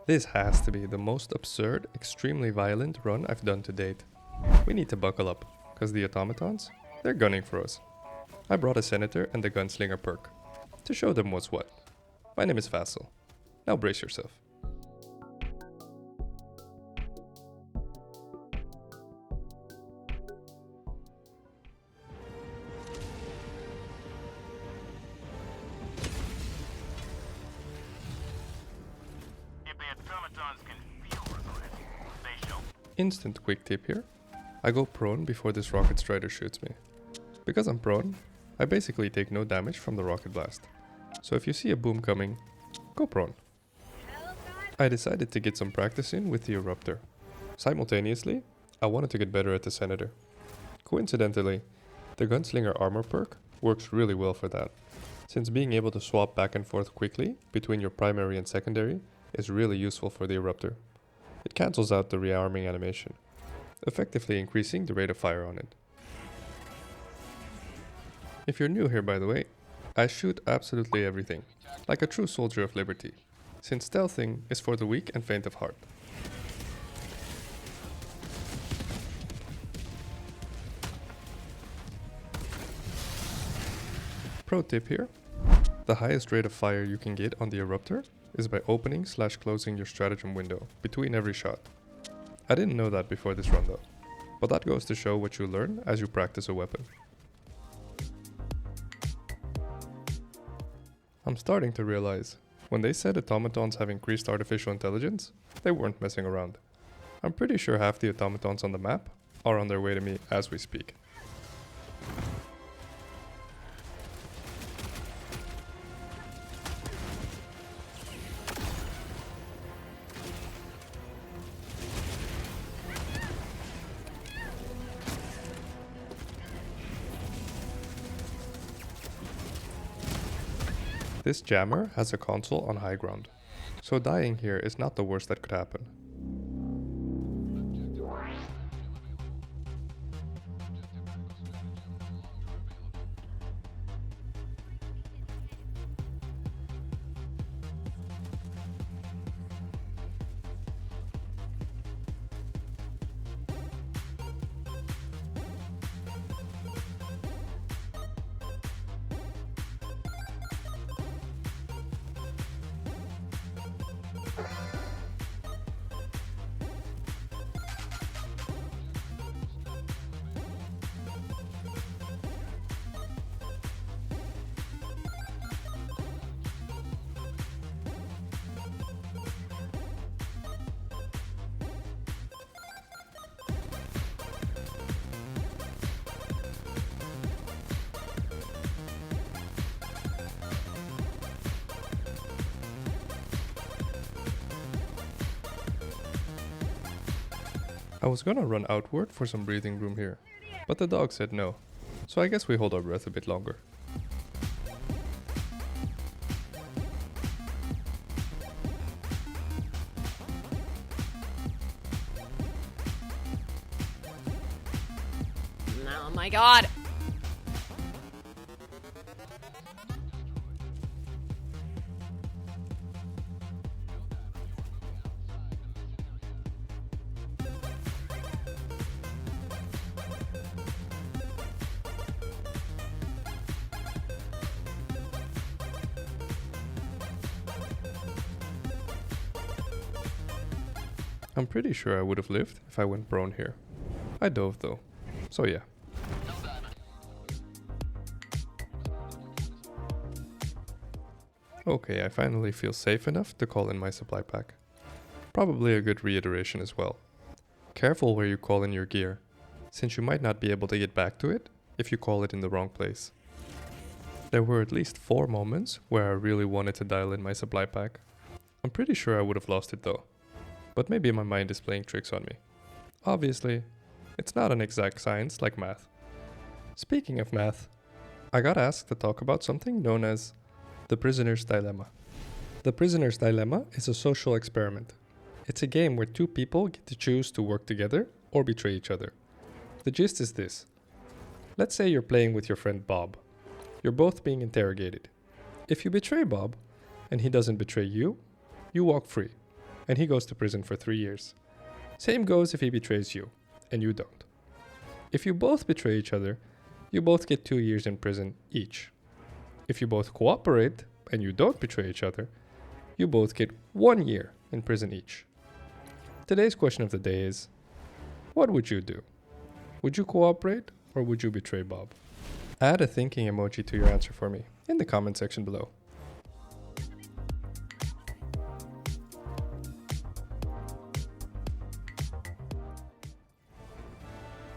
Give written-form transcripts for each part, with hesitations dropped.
This has to be the most absurd, extremely violent run I've done to date. We need to buckle up, cause the Automatons, they're gunning for us. I brought a Senator and the Gunslinger perk, to show them what's what. My name is Vassal. Now brace yourself. Instant quick tip here. I go prone before this rocket strider shoots me. Because I'm prone, I basically take no damage from the rocket blast. So if you see a boom coming, go prone. I decided to get some practice in with the Eruptor. Simultaneously, I wanted to get better at the Senator. Coincidentally, the Gunslinger armor perk works really well for that, since being able to swap back and forth quickly between your primary and secondary is really useful for the Eruptor. It cancels out the rearming animation, effectively increasing the rate of fire on it. If you're new here, by the way, I shoot absolutely everything, like a true soldier of liberty, since stealthing is for the weak and faint of heart. Pro tip here, the highest rate of fire you can get on the Eruptor is by opening/closing your Stratagem Window between every shot. I didn't know that before this run though, but that goes to show what you learn as you practice a weapon. I'm starting to realize, when they said Automatons have increased artificial intelligence, they weren't messing around. I'm pretty sure half the Automatons on the map are on their way to me as we speak. This jammer has a console on high ground, so dying here is not the worst that could happen. I was gonna run outward for some breathing room here, but the dog said no, so I guess we hold our breath a bit longer. Oh my god! I'm pretty sure I would have lived if I went prone here. I dove though, so yeah. Okay, I finally feel safe enough to call in my supply pack. Probably a good reiteration as well. Careful where you call in your gear, since you might not be able to get back to it if you call it in the wrong place. There were at least 4 moments where I really wanted to dial in my supply pack. I'm pretty sure I would have lost it though, but maybe my mind is playing tricks on me. Obviously, it's not an exact science like math. Speaking of math, I got asked to talk about something known as the Prisoner's Dilemma. The Prisoner's Dilemma is a social experiment. It's a game where 2 people get to choose to work together or betray each other. The gist is this. Let's say you're playing with your friend Bob. You're both being interrogated. If you betray Bob, and he doesn't betray you, you walk free. and he goes to prison for 3 years. Same goes if he betrays you, and you don't. If you both betray each other, you both get 2 years in prison each. If you both cooperate, and you don't betray each other, you both get 1 year in prison each. Today's question of the day is, what would you do? Would you cooperate, or would you betray Bob? Add a thinking emoji to your answer for me in the comment section below.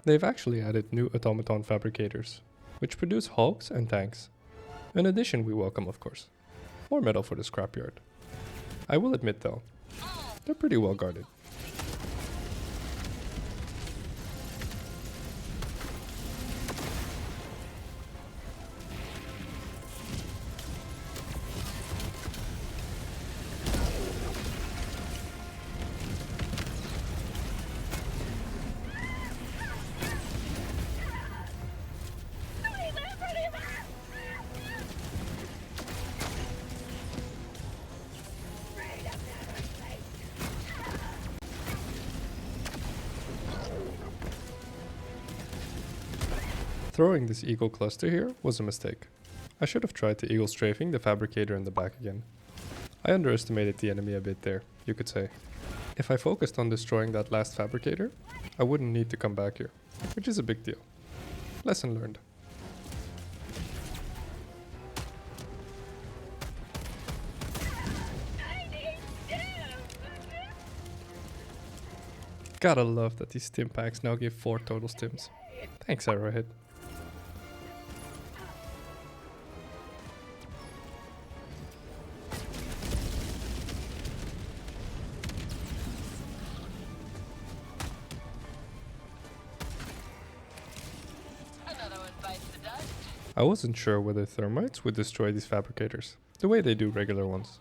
They've actually added new Automaton fabricators, which produce hulks and tanks. An addition we welcome, of course. More metal for the scrapyard. I will admit though, they're pretty well guarded. Throwing this eagle cluster here was a mistake. I should have tried to eagle strafing the fabricator in the back again. I underestimated the enemy a bit there, you could say. If I focused on destroying that last fabricator, I wouldn't need to come back here, which is a big deal. Lesson learned. Gotta love that these stim packs now give 4 total stims. Thanks, Arrowhead. I wasn't sure whether thermites would destroy these fabricators, the way they do regular ones.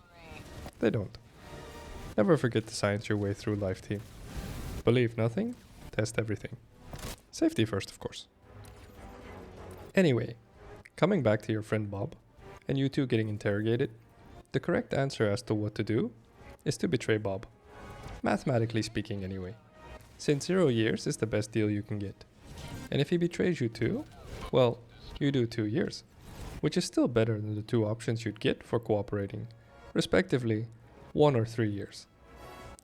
They don't. Never forget to science your way through life, team. Believe nothing, test everything. Safety first, of course. Anyway, coming back to your friend Bob, and you two getting interrogated, the correct answer as to what to do is to betray Bob. Mathematically speaking anyway. Since 0 years is the best deal you can get. And if he betrays you too, well, you do 2 years, which is still better than the 2 options you'd get for cooperating, respectively 1 or 3 years.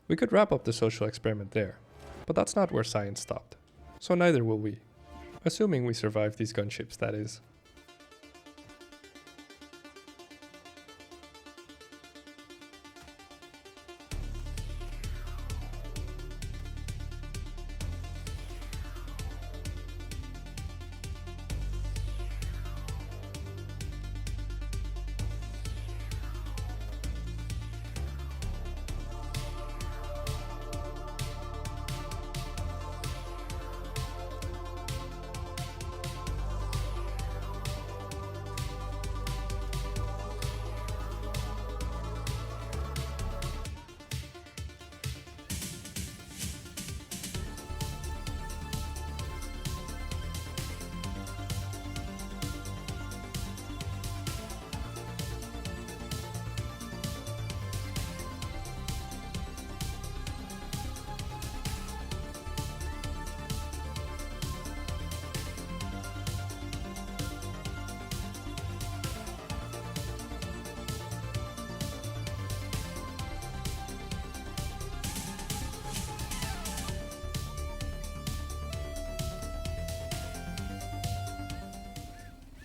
We could wrap up the social experiment there, but that's not where science stopped, so neither will we, assuming we survive these gunships, that is.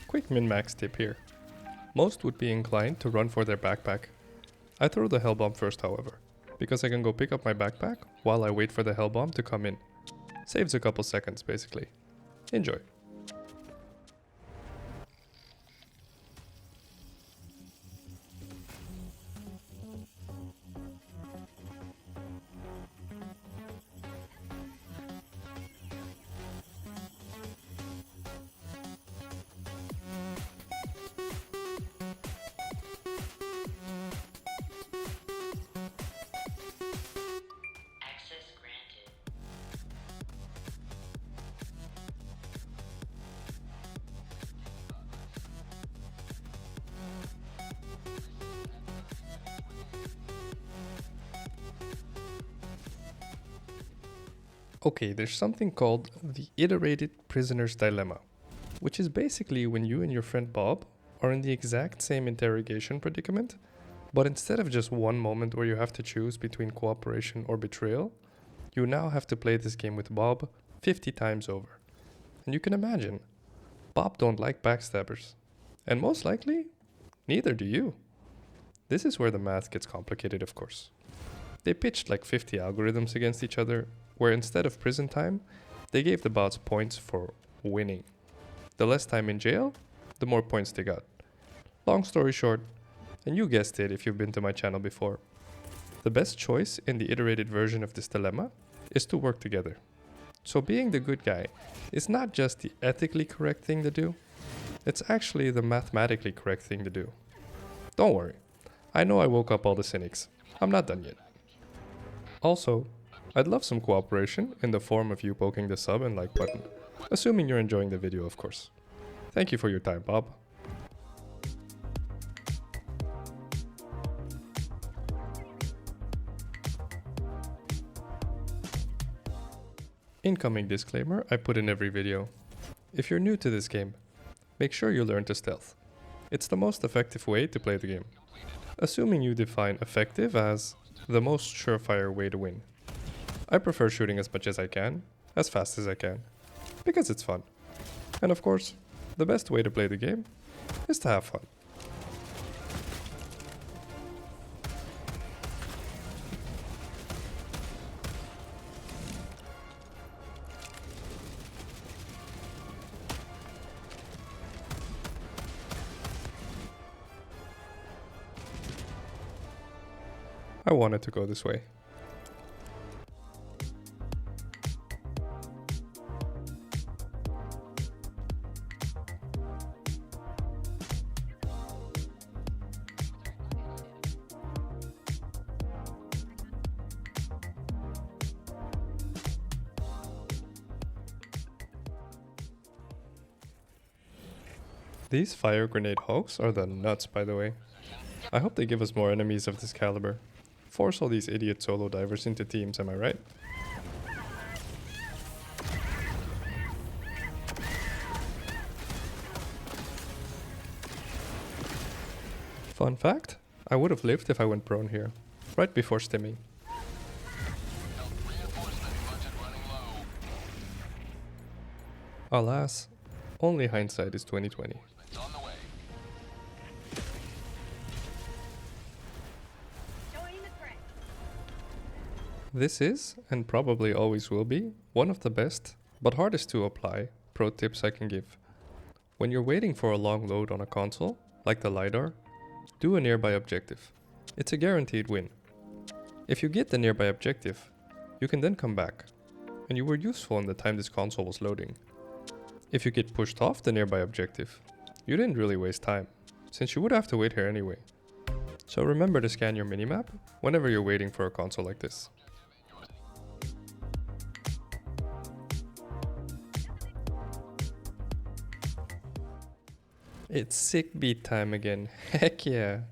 Quick min-max tip here. Most would be inclined to run for their backpack. I throw the Hellbomb first, however, because I can go pick up my backpack while I wait for the Hellbomb to come in. Saves a couple seconds basically. Enjoy. Okay, there's something called the iterated prisoner's dilemma, which is basically when you and your friend Bob are in the exact same interrogation predicament, but instead of just one moment where you have to choose between cooperation or betrayal, you now have to play this game with Bob 50 times over. And you can imagine, Bob don't like backstabbers. And most likely, neither do you. This is where the math gets complicated, of course. They pitched like 50 algorithms against each other, where instead of prison time, they gave the bots points for winning. The less time in jail, the more points they got. Long story short, and you guessed it if you've been to my channel before, the best choice in the iterated version of this dilemma is to work together. So being the good guy is not just the ethically correct thing to do, it's actually the mathematically correct thing to do. Don't worry, I know I woke up all the cynics. I'm not done yet. Also, I'd love some cooperation in the form of you poking the sub and like button, assuming you're enjoying the video, of course. Thank you for your time, Bob. Incoming disclaimer I put in every video. If you're new to this game, make sure you learn to stealth. It's the most effective way to play the game. Assuming you define effective as the most surefire way to win. I prefer shooting as much as I can, as fast as I can, because it's fun. And of course, the best way to play the game is to have fun. I wanted to go this way. These fire grenade hogs are the nuts, by the way. I hope they give us more enemies of this caliber. Force all these idiot solo divers into teams, am I right? Fun fact, I would have lived if I went prone here, right before stimming. Alas, only hindsight is 20/20. This is, and probably always will be, one of the best, but hardest to apply, pro tips I can give. When you're waiting for a long load on a console, like the LiDAR, do a nearby objective. It's a guaranteed win. If you get the nearby objective, you can then come back, and you were useful in the time this console was loading. If you get pushed off the nearby objective, you didn't really waste time, since you would have to wait here anyway. So remember to scan your minimap whenever you're waiting for a console like this. It's sick beat time again, heck yeah.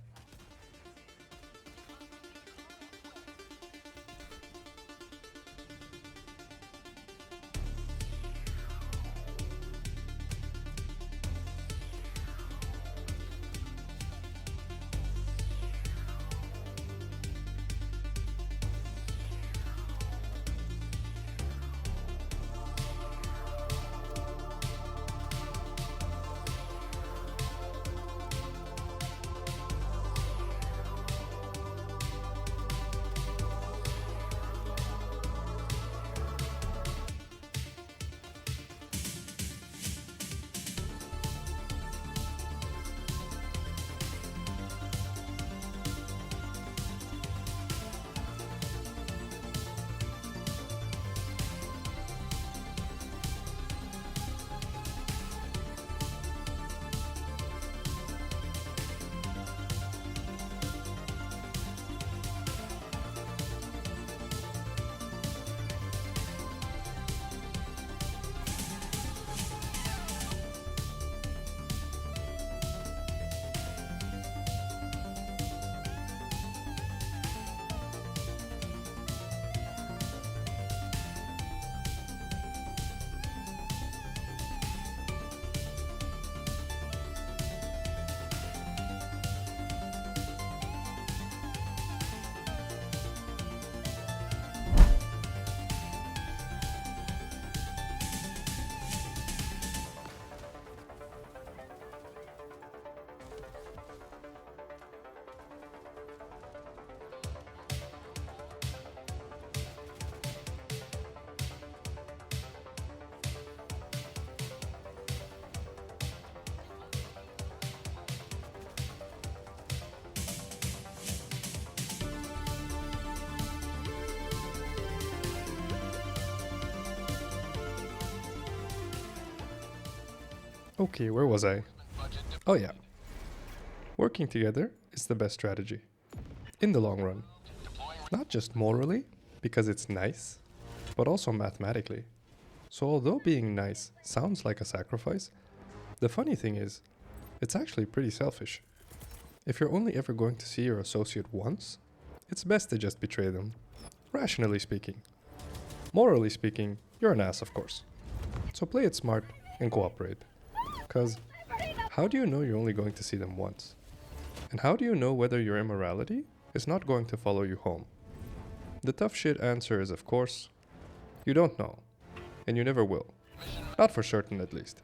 Okay, where was I? Oh yeah. Working together is the best strategy. In the long run. Not just morally, because it's nice, but also mathematically. So although being nice sounds like a sacrifice, the funny thing is, it's actually pretty selfish. If you're only ever going to see your associate once, it's best to just betray them. Rationally speaking. Morally speaking, you're an ass, of course. So play it smart and cooperate. Cause how do you know you're only going to see them once? And how do you know whether your immorality is not going to follow you home? The tough shit answer is, of course, you don't know. And you never will. Not for certain, at least.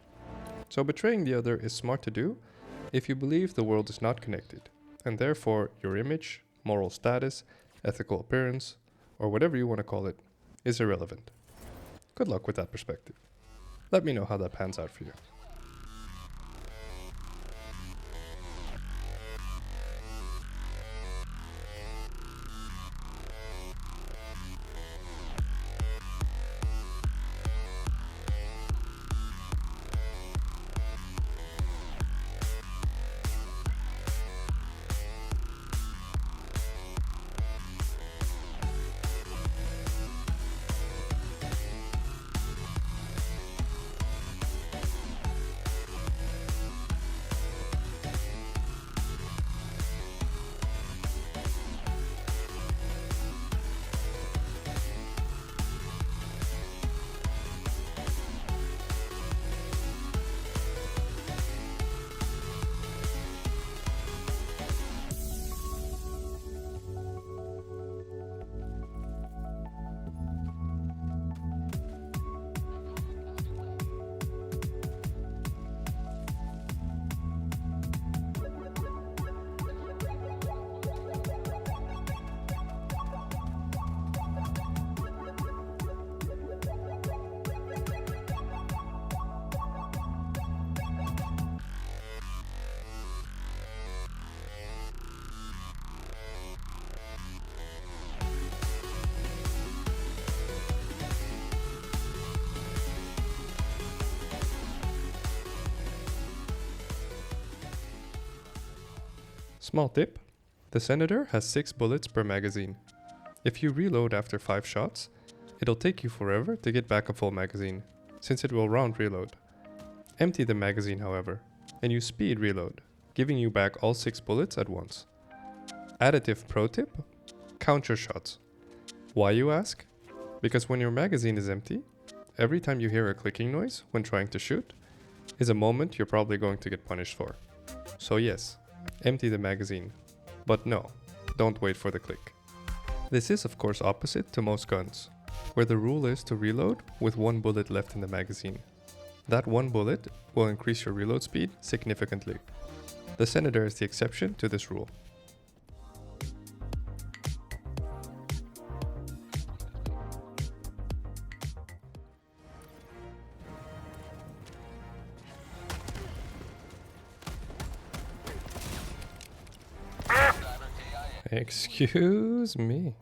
So betraying the other is smart to do if you believe the world is not connected, and therefore your image, moral status, ethical appearance, or whatever you want to call it, is irrelevant. Good luck with that perspective. Let me know how that pans out for you. Small tip, the Senator has 6 bullets per magazine. If you reload after 5 shots, it'll take you forever to get back a full magazine, since it will round reload. Empty the magazine, however, and you speed reload, giving you back all 6 bullets at once. Additive pro tip, count your shots. Why, you ask? Because when your magazine is empty, every time you hear a clicking noise when trying to shoot, is a moment you're probably going to get punished for. So yes, empty the magazine. But no, don't wait for the click. This is of course opposite to most guns, where the rule is to reload with 1 bullet left in the magazine. That 1 bullet will increase your reload speed significantly. The Senator is the exception to this rule. Excuse me.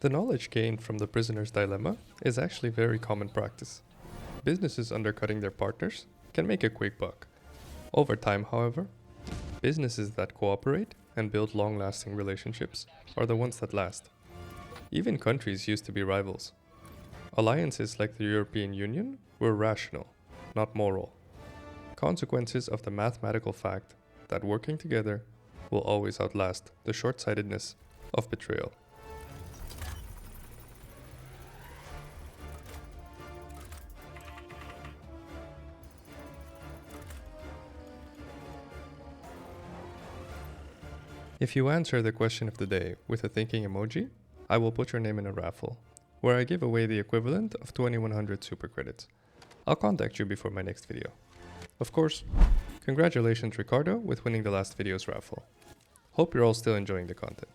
The knowledge gained from the prisoner's dilemma is actually very common practice. Businesses undercutting their partners can make a quick buck. Over time, however, businesses that cooperate and build long-lasting relationships are the ones that last. Even countries used to be rivals. Alliances like the European Union were rational, not moral. Consequences of the mathematical fact that working together will always outlast the short-sightedness of betrayal. If you answer the question of the day with a thinking emoji, I will put your name in a raffle, where I give away the equivalent of 2100 super credits. I'll contact you before my next video. Of course, congratulations Ricardo with winning the last video's raffle. Hope you're all still enjoying the content.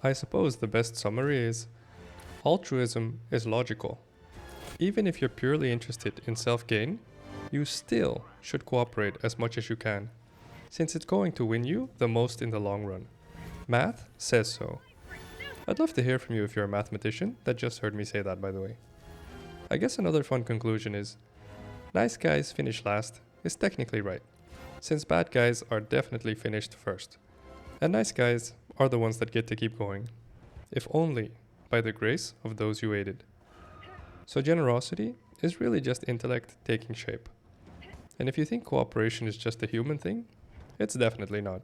I suppose the best summary is, altruism is logical. Even if you're purely interested in self-gain, you still should cooperate as much as you can, since it's going to win you the most in the long run. Math says so. I'd love to hear from you if you're a mathematician that just heard me say that, by the way. I guess another fun conclusion is, nice guys finish last is technically right, since bad guys are definitely finished first. And nice guys are the ones that get to keep going, if only by the grace of those you aided. So generosity is really just intellect taking shape. And if you think cooperation is just a human thing, it's definitely not.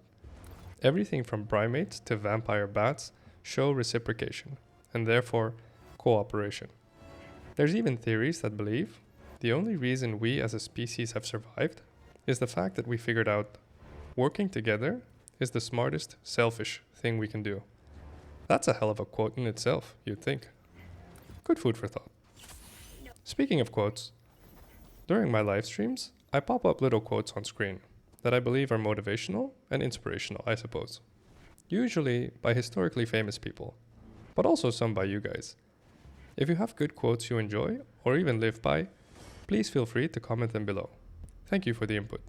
Everything from primates to vampire bats show reciprocation, and therefore, cooperation. There's even theories that believe the only reason we as a species have survived is the fact that we figured out working together is the smartest, selfish thing we can do. That's a hell of a quote in itself, you'd think. Good food for thought. Speaking of quotes, during my live streams, I pop up little quotes on screen that I believe are motivational and inspirational, I suppose. Usually by historically famous people, but also some by you guys. If you have good quotes you enjoy, or even live by, please feel free to comment them below. Thank you for the input.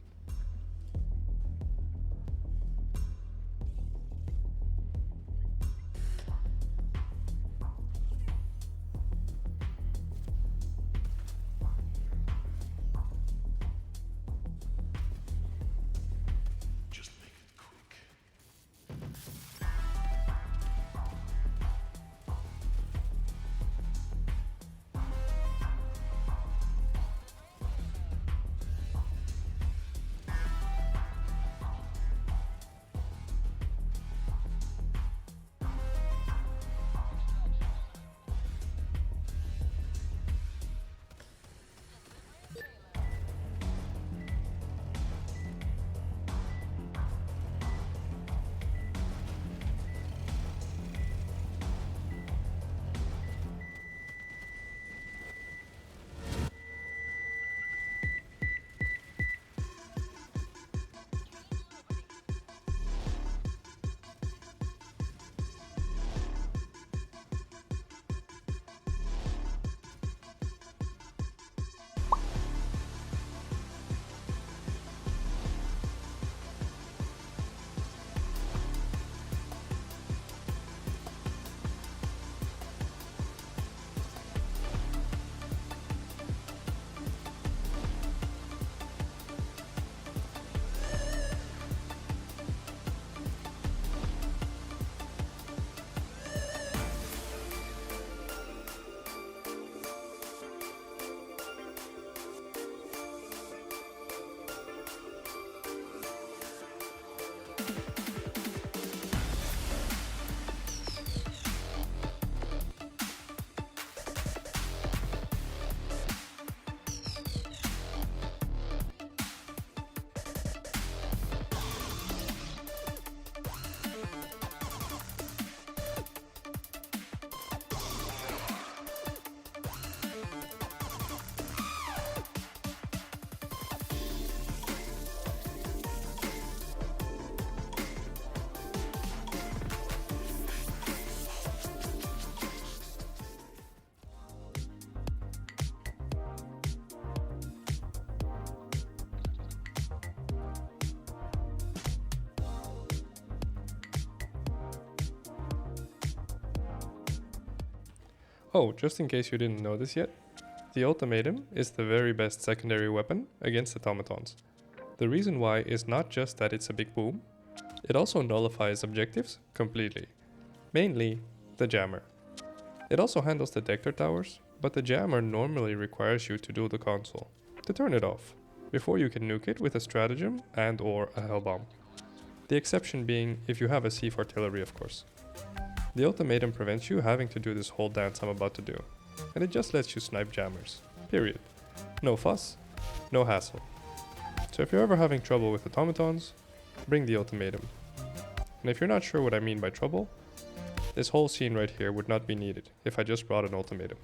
Oh, just in case you didn't know this yet, the Ultimatum is the very best secondary weapon against Automatons. The reason why is not just that it's a big boom, it also nullifies objectives completely. Mainly, the jammer. It also handles detector towers, but the jammer normally requires you to do the console, to turn it off, before you can nuke it with a stratagem and or a hellbomb. The exception being if you have a sieve artillery, of course. The Ultimatum prevents you having to do this whole dance I'm about to do, and it just lets you snipe jammers. Period. No fuss, no hassle. So if you're ever having trouble with Automatons, bring the Ultimatum. And if you're not sure what I mean by trouble, this whole scene right here would not be needed if I just brought an Ultimatum.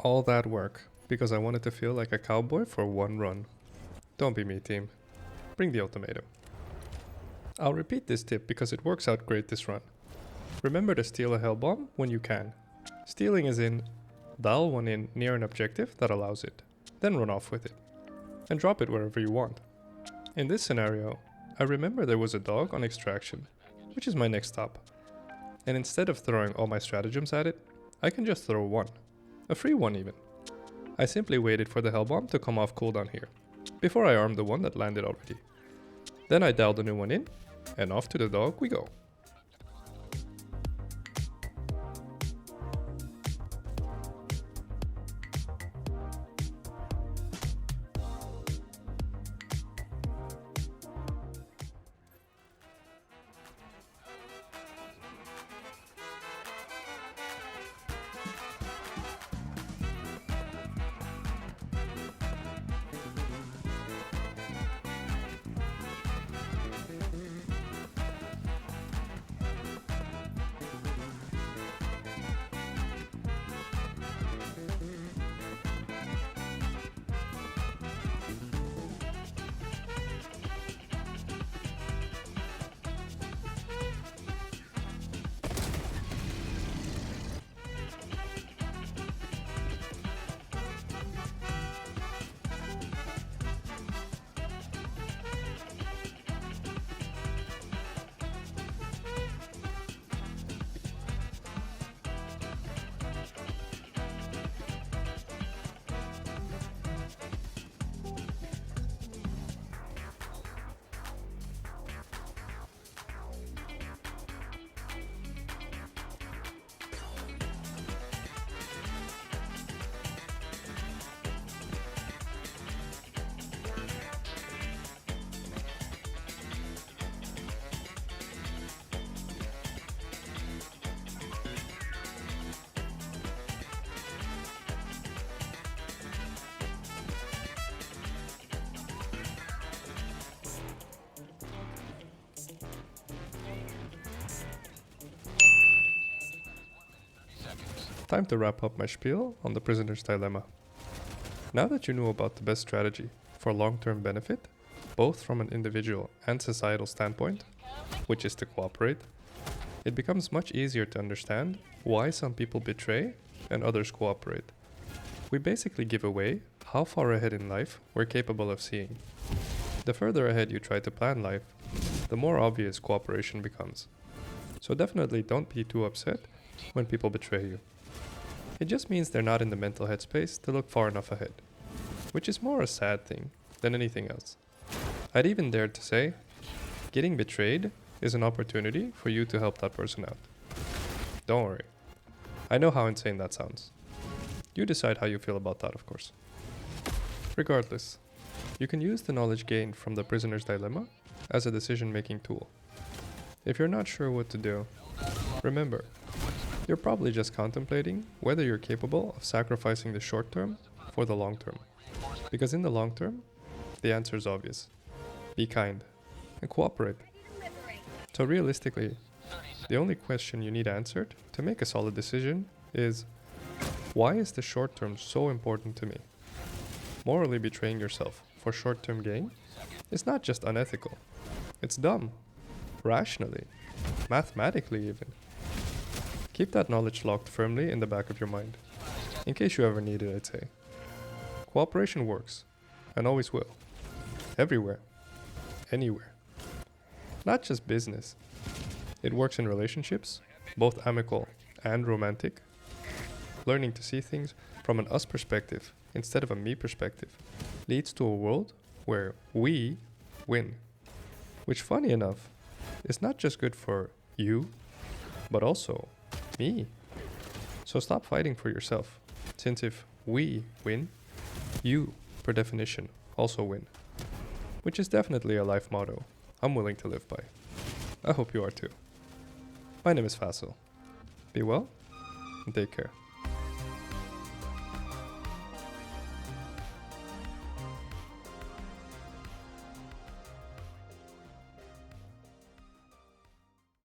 All that work because I wanted to feel like a cowboy for one run. Don't be me, team. Bring the Ultimatum. I'll repeat this tip because it works out great this run. Remember to steal a Hellbomb when you can. Stealing is in, dial one in near an objective that allows it, then run off with it, and drop it wherever you want. In this scenario, I remember there was a dog on extraction, which is my next stop. And instead of throwing all my stratagems at it, I can just throw one. A free one even. I simply waited for the Hellbomb to come off cooldown here, before I armed the one that landed already. Then I dialed a new one in, and off to the dog we go. Time to wrap up my spiel on the prisoner's dilemma. Now that you know about the best strategy for long-term benefit, both from an individual and societal standpoint, which is to cooperate, it becomes much easier to understand why some people betray and others cooperate. We basically give away how far ahead in life we're capable of seeing. The further ahead you try to plan life, the more obvious cooperation becomes. So definitely don't be too upset when people betray you. It just means they're not in the mental headspace to look far enough ahead, which is more a sad thing than anything else. I'd even dare to say, getting betrayed is an opportunity for you to help that person out. Don't worry. I know how insane that sounds. You decide how you feel about that, of course. Regardless, you can use the knowledge gained from the prisoner's dilemma as a decision-making tool. If you're not sure what to do, remember, you're probably just contemplating whether you're capable of sacrificing the short term for the long term. Because in the long term, the answer is obvious. Be kind and cooperate. So realistically, the only question you need answered to make a solid decision is, why is the short term so important to me? Morally betraying yourself for short-term gain is not just unethical. It's dumb. Rationally. Mathematically even. Keep that knowledge locked firmly in the back of your mind, in case you ever need it, I'd say. Cooperation works, and always will. Everywhere. Anywhere. Not just business. It works in relationships, both amicable and romantic. Learning to see things from an us perspective instead of a me perspective leads to a world where we win. Which, funny enough, is not just good for you, but also me. So stop fighting for yourself, since if we win, you, per definition, also win. Which is definitely a life motto I'm willing to live by. I hope you are too. My name is Faisal. Be well, and take care.